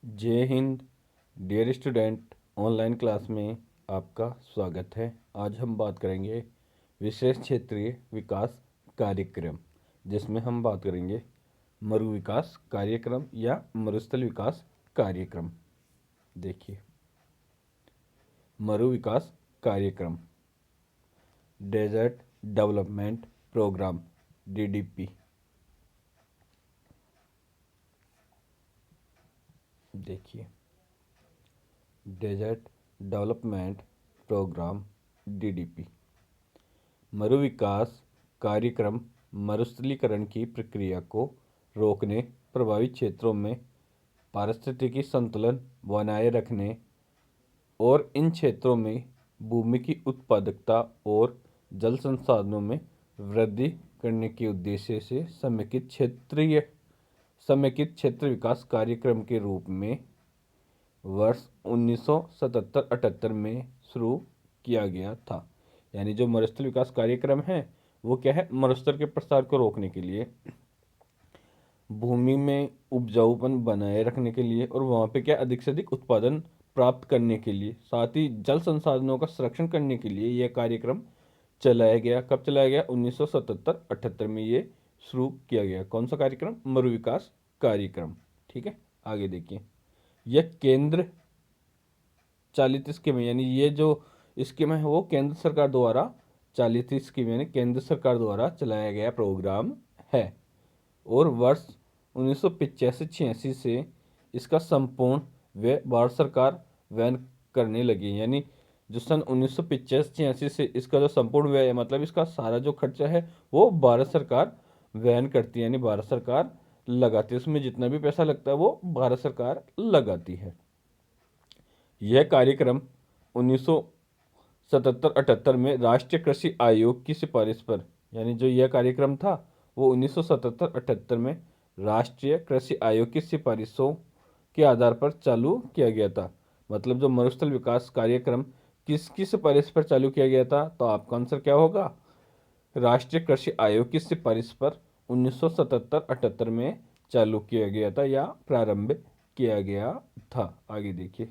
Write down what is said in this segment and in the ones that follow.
जय Hind. Dear student, online class में आपका स्वागत है। आज हम बात करेंगे विशेष क्षेत्रीय विकास कार्यक्रम, जिसमें हम बात करेंगे मरु विकास कार्यक्रम या मरुस्थल विकास कार्यक्रम। देखिए, मरु विकास कार्यक्रम, डेजर्ट डेवलपमेंट प्रोग्राम, डीडीपी। देखिए, डेजर्ट डेवलपमेंट प्रोग्राम, डीडीपी। मरु विकास कार्यक्रम मरुस्थलीकरण की प्रक्रिया को रोकने, प्रभावित क्षेत्रों में पारिस्थितिकी संतुलन बनाए रखने और इन क्षेत्रों में भूमि की उत्पादकता और जल संसाधनों में वृद्धि करने के उद्देश्य से समेकित क्षेत्र विकास कार्यक्रम के रूप में वर्ष 1977-78 में शुरू किया गया था। यानी जो मरुस्थल विकास कार्यक्रम है वो क्या है, मरुस्थल के प्रसार को रोकने के लिए, भूमि में उपजाऊपन बनाए रखने के लिए और वहाँ पे क्या अधिक से अधिक उत्पादन प्राप्त करने के लिए, साथ ही जल संसाधनों का संरक्षण करने के लिए यह कार्यक्रम चलाया गया। कब चलाया गया? 1977-78 में ये शुरू किया गया। कौन सा कार्यक्रम? मरु विकास कार्यक्रम। ठीक है, आगे देखिए। यह केंद्र चालित स्कीम है, यानी ये जो स्कीम है वो केंद्र सरकार द्वारा चालित स्कीम, यानी केंद्र सरकार द्वारा चलाया गया प्रोग्राम है। और वर्ष 1985-86 से इसका संपूर्ण व्यय भारत सरकार वहन करने लगी। यानी जो सन 1985-86 से इसका जो संपूर्ण व्यय है, मतलब इसका सारा जो खर्चा है वो भारत सरकार वहन करती है, यानी भारत सरकार लगाती है। उसमें जितना भी पैसा लगता है वो भारत सरकार लगाती है। यह कार्यक्रम 1977-78 में राष्ट्रीय कृषि आयोग की सिफारिश पर, यानी जो यह कार्यक्रम था वो 1977-78 में राष्ट्रीय कृषि आयोग की सिफारिशों के आधार पर चालू किया गया था। मतलब जो मरुस्थल विकास कार्यक्रम किसकी सिफारिश पर चालू किया गया था? तो आपका आंसर क्या होगा? राष्ट्रीय कृषि आयोग की सिफारिश पर 1977-78 में चालू किया गया था या प्रारंभ किया गया था। आगे देखिए,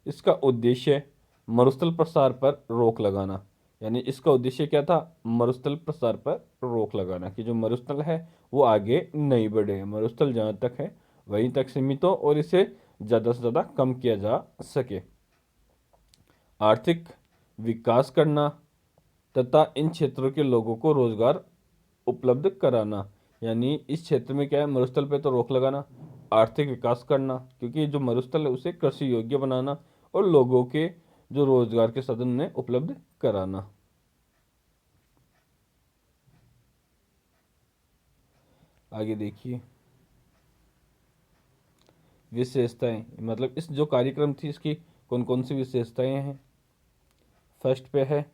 इसका उद्देश्य मरुस्थल प्रसार पर रोक लगाना। यानी इसका उद्देश्य क्या था? मरुस्थल प्रसार पर रोक लगाना, कि जो मरुस्थल है वो आगे नहीं बढ़े, मरुस्थल जहाँ तक है वहीं तक सीमित हो और इसे ज़्यादा से ज़्यादा कम किया जा सके। आर्थिक विकास करना तथा इन क्षेत्रों के लोगों को रोजगार उपलब्ध कराना। यानी इस क्षेत्र में क्या है, मरुस्थल पे तो रोक लगाना, आर्थिक विकास करना, क्योंकि जो मरुस्थल है उसे कृषि योग्य बनाना और लोगों के जो रोजगार के साधन उन्हें उपलब्ध कराना। आगे देखिए, विशेषताएं, मतलब इस जो कार्यक्रम थी इसकी कौन कौन सी विशेषताएं हैं। फर्स्ट पे है,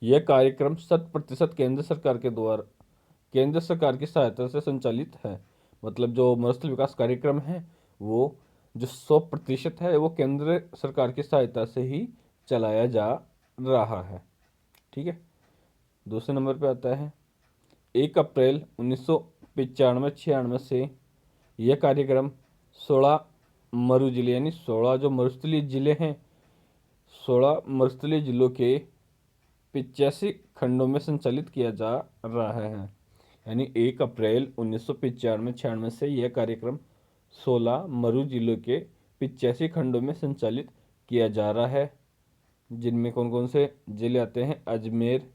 यह कार्यक्रम 100% केंद्र सरकार की सहायता से संचालित है। मतलब जो मरुस्थल विकास कार्यक्रम है वो जो 100% है वो केंद्र सरकार की सहायता से ही चलाया जा रहा है। ठीक है, दूसरे नंबर पे आता है 1 अप्रैल 1995-96 से यह कार्यक्रम 16 मरु जिले, यानी 16 जो मरुस्थलीय जिले हैं, 16 मरुस्थलीय जिलों के 85 खंडों में संचालित किया जा रहा है। यानी 1 अप्रैल 1995-96 से यह कार्यक्रम 16 मरु जिलों के 85 खंडों में संचालित किया जा रहा है, जिनमें कौन कौन से जिले आते हैं? अजमेर,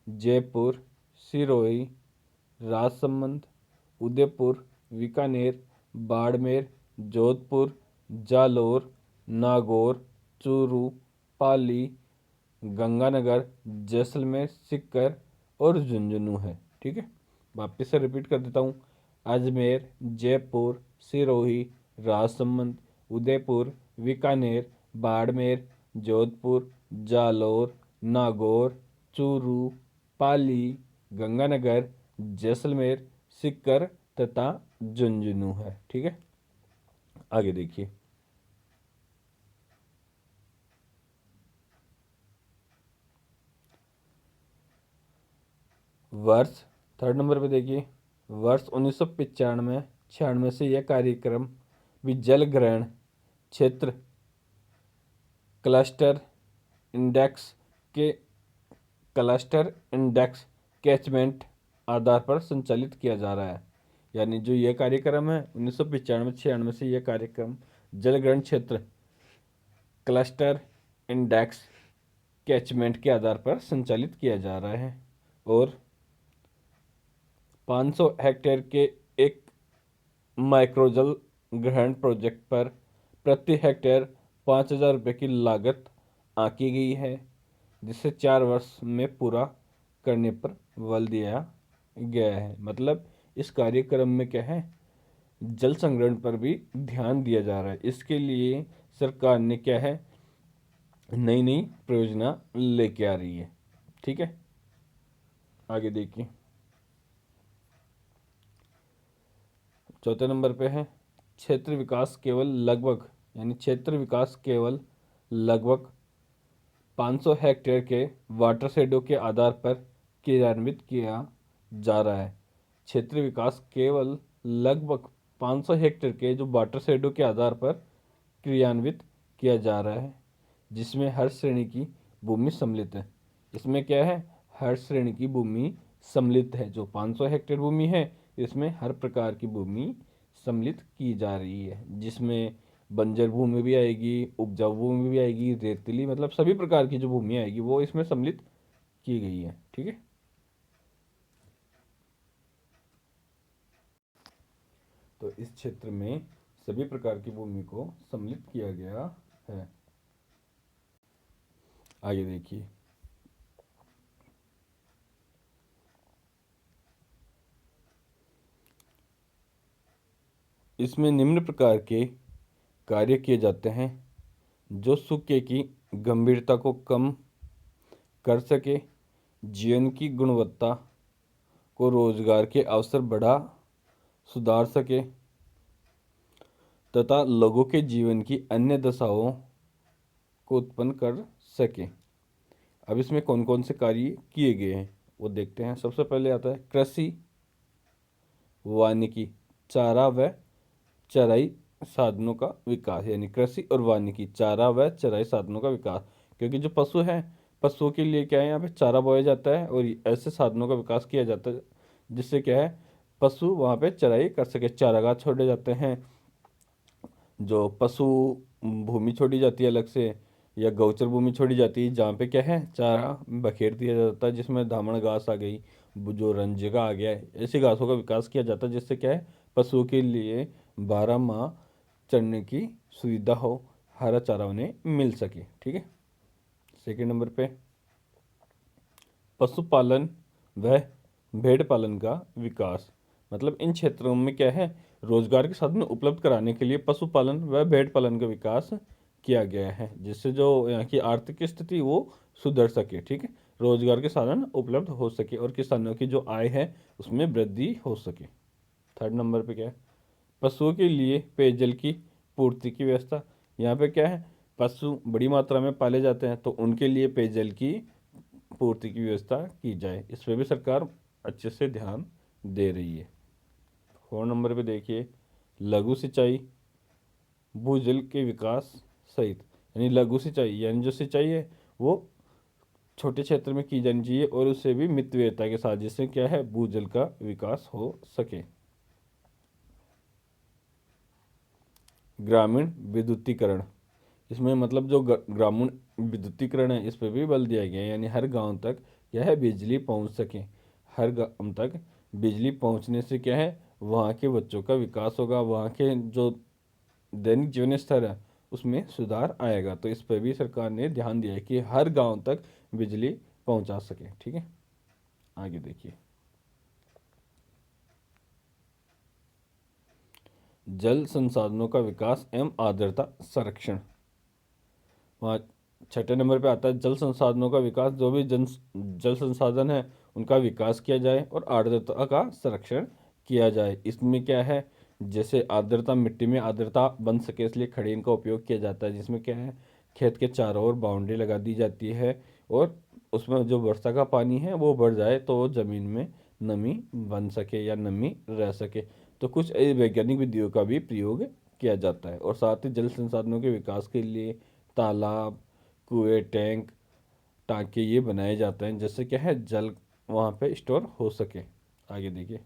जयपुर, सिरोही, राजसमंद, उदयपुर, बीकानेर, बाड़मेर, जोधपुर, जालौर, नागौर, चूरू, पाली, गंगानगर, जैसलमेर, सीकर और झुंझुनू है। ठीक है, वापस से रिपीट कर देता हूँ। अजमेर, जयपुर, सिरोही, राजसमंद, उदयपुर, बीकानेर, बाड़मेर, जोधपुर, जालौर, नागौर, चूरू, पाली, गंगानगर, जैसलमेर, सीकर तथा झुंझुनू है। ठीक है, आगे देखिए। वर्ष थर्ड नंबर पे देखिए, वर्ष 1995-96 से यह कार्यक्रम भी जल ग्रहण क्षेत्र क्लस्टर इंडेक्स के कैचमेंट आधार पर संचालित किया जा रहा है। यानी जो ये कार्यक्रम है 1995-96 से यह कार्यक्रम जलग्रहण क्षेत्र क्लस्टर इंडेक्स कैचमेंट के आधार पर संचालित किया जा रहा है और 500 हेक्टेयर के एक माइक्रोजल ग्रहण प्रोजेक्ट पर प्रति हेक्टेयर 5,000 रुपये की लागत आंकी गई है, जिसे 4 वर्ष में पूरा करने पर बल दिया गया है। मतलब इस कार्यक्रम में क्या है, जल संग्रहण पर भी ध्यान दिया जा रहा है। इसके लिए सरकार ने क्या है, नई नई परियोजना लेके आ रही है। ठीक है, आगे देखिए। चौथे नंबर पे है क्षेत्र विकास केवल लगभग 500 हेक्टेयर के वाटर शेडो के आधार पर क्रियान्वित किया जा रहा है। क्षेत्र विकास केवल लगभग 500 हेक्टेयर के जो वाटर शेडो के आधार पर क्रियान्वित किया जा रहा है, जिसमें हर श्रेणी की भूमि सम्मिलित है। इसमें क्या है, हर श्रेणी की भूमि सम्मिलित है। जो 500 हेक्टेयर भूमि है, इसमें हर प्रकार की भूमि सम्मिलित की जा रही है, जिसमें बंजर भूमि भी आएगी, उपजाऊ भूमि भी आएगी, रेतीली, मतलब सभी प्रकार की जो भूमि आएगी वो इसमें सम्मिलित की गई है। ठीक है, तो इस क्षेत्र में सभी प्रकार की भूमि को सम्मिलित किया गया है। आगे देखिए। इसमें निम्न प्रकार के कार्य किए जाते हैं जो सूखे की गंभीरता को कम कर सके, जीवन की गुणवत्ता को रोजगार के अवसर बढ़ा सुधार सके तथा लोगों के जीवन की अन्य दशाओं को उत्पन्न कर सके। अब इसमें कौन कौन से कार्य किए गए हैं वो देखते हैं। सबसे पहले आता है कृषि, वानिकी, चारा व चराई साधनों का विकास। यानी कृषि और वानिकी, चारा व चराई साधनों का विकास, क्योंकि जो पशु हैं, पशुओं के लिए क्या है, यहाँ पे चारा बोया जाता है और ऐसे साधनों का विकास किया जाता है जिससे क्या है, पशु वहाँ पे चराई कर सके। चारागाह छोड़े जाते हैं, जो पशु भूमि छोड़ी जाती है अलग से, या गौचर भूमि छोड़ी जाती है जहाँ पे क्या है, चारा बखेर दिया जाता है, जिसमें धामण घास आ गई, जो रंजगा आ गया है, ऐसी घासों का विकास किया जाता है जिससे क्या है, पशुओं के लिए 12 माह चरने की सुविधा हो, हरा चारा उन्हें मिल सके। ठीक है, सेकेंड नंबर पे पशुपालन व भेड़ पालन का विकास। मतलब इन क्षेत्रों में क्या है, रोजगार के साधन उपलब्ध कराने के लिए पशुपालन व भेड़ पालन का विकास किया गया है, जिससे जो यहाँ की आर्थिक स्थिति वो सुधर सके। ठीक है, रोजगार के साधन उपलब्ध हो सके और किसानों की जो आय है उसमें वृद्धि हो सके। थर्ड नंबर पे क्या है, पशुओं के लिए पेयजल की पूर्ति की व्यवस्था। यहाँ पे क्या है, पशु बड़ी मात्रा में पाले जाते हैं तो उनके लिए पेयजल की पूर्ति की व्यवस्था की जाए, इस पर भी सरकार अच्छे से ध्यान दे रही है। 4 नंबर पे देखिए लघु सिंचाई, भूजल के विकास सहित। यानी लघु सिंचाई यानी जो सिंचाई है वो छोटे क्षेत्र में की जानी चाहिए और उससे भी मितव्ययता के साथ, जिससे क्या है, भूजल का विकास हो सके। ग्रामीण विद्युतीकरण, इसमें मतलब जो ग्रामीण विद्युतीकरण है इस पर भी बल दिया गया है। यानी हर गांव तक यह बिजली पहुंच सके। हर गांव तक बिजली पहुंचने से क्या है, वहाँ के बच्चों का विकास होगा, वहाँ के जो दैनिक जीवन स्तर है उसमें सुधार आएगा। तो इस पर भी सरकार ने ध्यान दिया है कि हर गांव तक बिजली पहुंचा सके। ठीक है, आगे देखिए। जल संसाधनों का विकास एवं आर्द्रता संरक्षण। वहाँ 6 नंबर पे आता है जल संसाधनों का विकास। जो भी जल संसाधन है उनका विकास किया जाए और आर्द्रता का संरक्षण किया जाए। इसमें क्या है, जैसे आर्द्रता, मिट्टी में आर्द्रता बन सके इसलिए खड़ीन का उपयोग किया जाता है, जिसमें क्या है, खेत के चारों ओर बाउंड्री लगा दी जाती है और उसमें जो वर्षा का पानी है वो बढ़ जाए तो ज़मीन में नमी बन सके या नमी रह सके। तो कुछ वैज्ञानिक विधियों का भी प्रयोग किया जाता है। और साथ ही जल संसाधनों के विकास के लिए तालाब, कुएं, टैंक, टाँके ये बनाए जाते हैं, जिससे क्या है जल वहाँ पे स्टोर हो सके। आगे देखिए,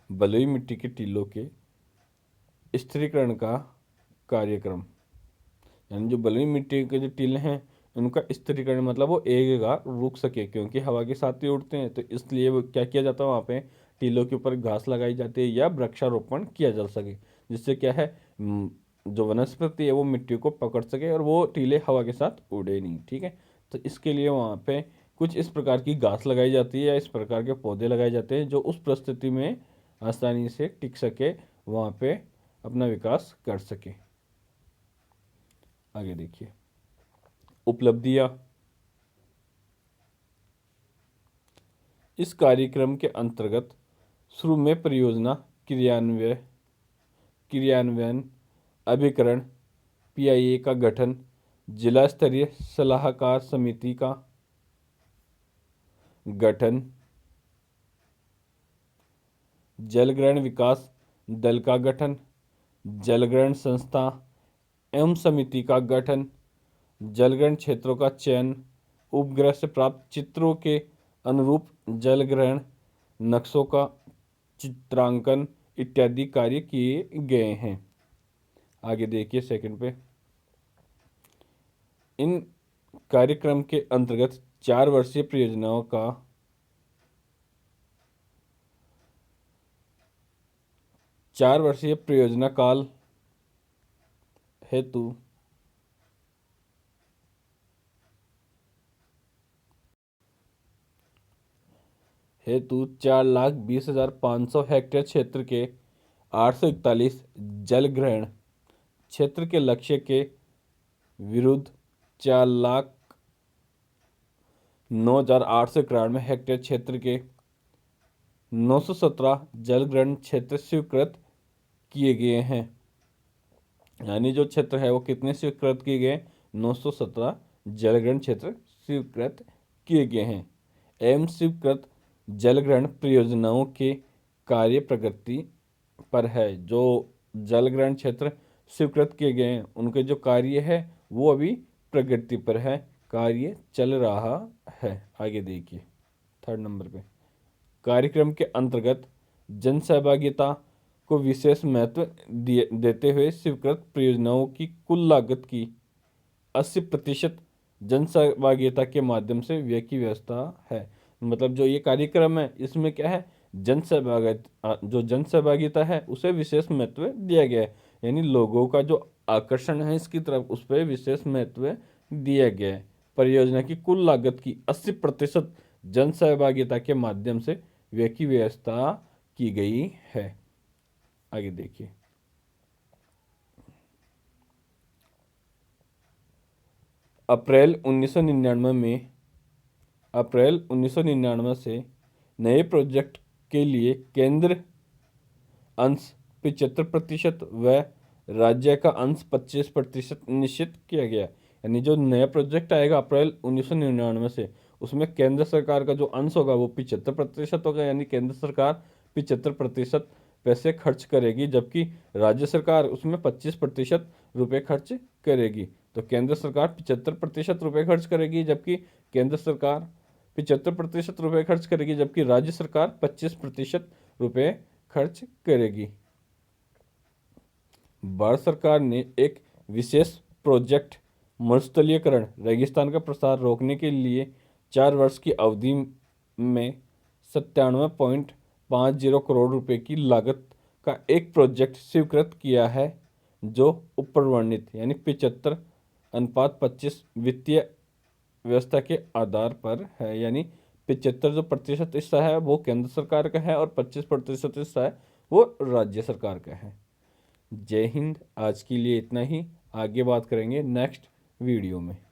बलुई मिट्टी के टीलों के स्थिरीकरण का कार्यक्रम, यानी जो बलुई मिट्टी के जो टीले हैं उनका स्थिरीकरण मतलब वो एक जगह रुक सके, क्योंकि हवा के साथ ही उड़ते हैं, तो इसलिए वो क्या किया जाता है वहाँ पे टीलों के ऊपर घास लगाई जाती है या वृक्षारोपण किया जा सके, जिससे क्या है जो वनस्पति है वो मिट्टी को पकड़ सके और वो टीले हवा के साथ उड़े नहीं। ठीक है, तो इसके लिए वहाँ पे कुछ इस प्रकार की घास लगाई जाती है या इस प्रकार के पौधे लगाए जाते हैं जो उस परिस्थिति में आसानी से टिक सके, वहाँ पे अपना विकास कर सके। आगे देखिए, उपलब्धियां। इस कार्यक्रम के अंतर्गत शुरू में परियोजना क्रियान्वयन, अभिकरण, पीआईए का गठन, जिला स्तरीय सलाहकार समिति का गठन, जलग्रहण विकास दल का गठन, जलग्रहण संस्था एवं समिति का गठन, जलग्रहण क्षेत्रों का चयन, उपग्रह से प्राप्त चित्रों के अनुरूप जलग्रहण नक्शों का चित्रांकन इत्यादि कार्य किए गए हैं। आगे देखिए सेकंड पे, इन कार्यक्रम के अंतर्गत 4 वर्षीय परियोजनाओं का 4 वर्षीय परियोजना काल हेतु 4,20,500 हेक्टेयर क्षेत्र के 841 जलग्रहण क्षेत्र के लक्ष्य के विरुद्ध 4,09,891 हेक्टेयर क्षेत्र के 917 जलग्रहण क्षेत्र स्वीकृत किए गए हैं। यानी जो क्षेत्र है वो कितने स्वीकृत किए गए? 917 जलग्रहण क्षेत्र स्वीकृत किए गए हैं। एवं स्वीकृत जलग्रहण परियोजनाओं के कार्य प्रगति पर है। जो जलग्रहण क्षेत्र स्वीकृत किए गए हैं उनके जो कार्य है वो अभी प्रगति पर है, कार्य चल रहा है। आगे देखिए थर्ड नंबर पे, कार्यक्रम के अंतर्गत जन सहभागिता को विशेष महत्व देते हुए स्वीकृत परियोजनाओं की कुल लागत की 80% जन सहभागिता के माध्यम से व्यय की व्यवस्था है। मतलब जो ये कार्यक्रम है इसमें क्या है, जन सहभागिता है उसे विशेष महत्व दिया गया है, यानी लोगों का जो आकर्षण है इसकी तरफ उस पर विशेष महत्व दिया गया है। परियोजना की कुल लागत की 80% जन सहभागिता के माध्यम से व्यय की व्यवस्था की गई है। आगे देखिए, अप्रैल 1999 से नए प्रोजेक्ट के लिए केंद्र अंश 75% व राज्य का अंश 25% निश्चित किया गया। यानी जो नया प्रोजेक्ट आएगा अप्रैल 1999 से, उसमें केंद्र सरकार का जो अंश होगा वो 75% होगा, यानी केंद्र सरकार 75% पैसे खर्च करेगी, जबकि राज्य सरकार उसमें 25% रुपये खर्च करेगी। तो केंद्र सरकार 75% रुपये खर्च करेगी, जबकि केंद्र सरकार 75% रुपये खर्च करेगी, जबकि राज्य सरकार 25% रुपये खर्च करेगी। भारत सरकार ने एक विशेष प्रोजेक्ट मरुस्थलीकरण रेगिस्तान का प्रसार रोकने के लिए 4 वर्ष की अवधि में 97.50 करोड़ रुपए की लागत का एक प्रोजेक्ट स्वीकृत किया है, जो ऊपर वर्णित यानी 75:25 वित्तीय व्यवस्था के आधार पर है। यानी 75 जो प्रतिशत हिस्सा है वो केंद्र सरकार का है और 25% हिस्सा है वो राज्य सरकार का है। जय हिंद। आज के लिए इतना ही, आगे बात करेंगे नेक्स्ट वीडियो में।